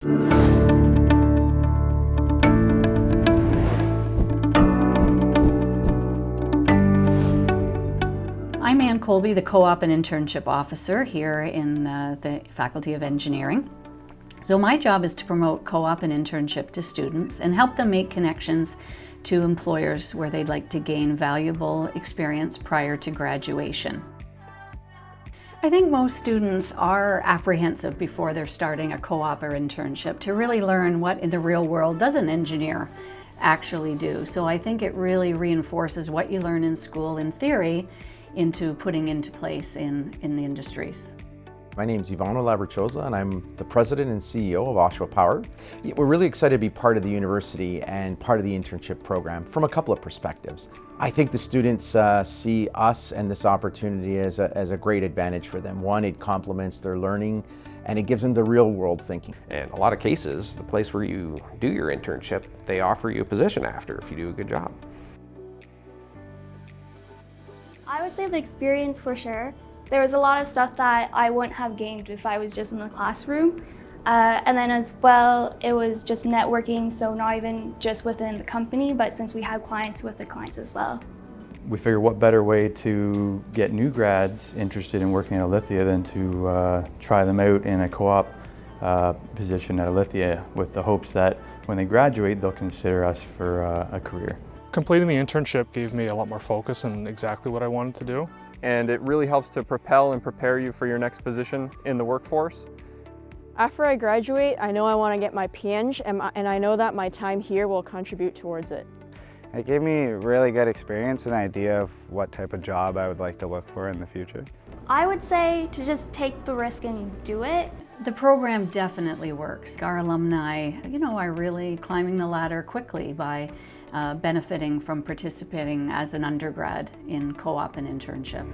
I'm Ann Colby, the Co-op and Internship Officer here in the Faculty of Engineering. So my job is to promote co-op and internship to students and help them make connections to employers where they'd like to gain valuable experience prior to graduation. I think most students are apprehensive before they're starting a co-op or internship to really learn what in the real world does an engineer actually do. So I think it really reinforces what you learn in school in theory into putting into place in the industries. My name is Ivano Labrachosa and I'm the President and CEO of Oshawa Power. We're really excited to be part of the university and part of the internship program from a couple of perspectives. I think the students see us and this opportunity as a great advantage for them. One, it complements their learning and it gives them the real world thinking. In a lot of cases, the place where you do your internship, they offer you a position after if you do a good job. I would say the experience for sure. There was a lot of stuff that I wouldn't have gained if I was just in the classroom. And then as well, it was just networking, so not even just within the company, but since we have clients with the clients as well. We figured what better way to get new grads interested in working at Alithia than to try them out in a co-op position at Alithia with the hopes that when they graduate, they'll consider us for a career. Completing the internship gave me a lot more focus on exactly what I wanted to do. And it really helps to propel and prepare you for your next position in the workforce. After I graduate, I know I want to get my PNG and I know that my time here will contribute towards it. It gave me really good experience and idea of what type of job I would like to look for in the future. I would say to just take the risk and do it. The program definitely works. Our alumni, are really climbing the ladder quickly by benefiting from participating as an undergrad in co-op and internship.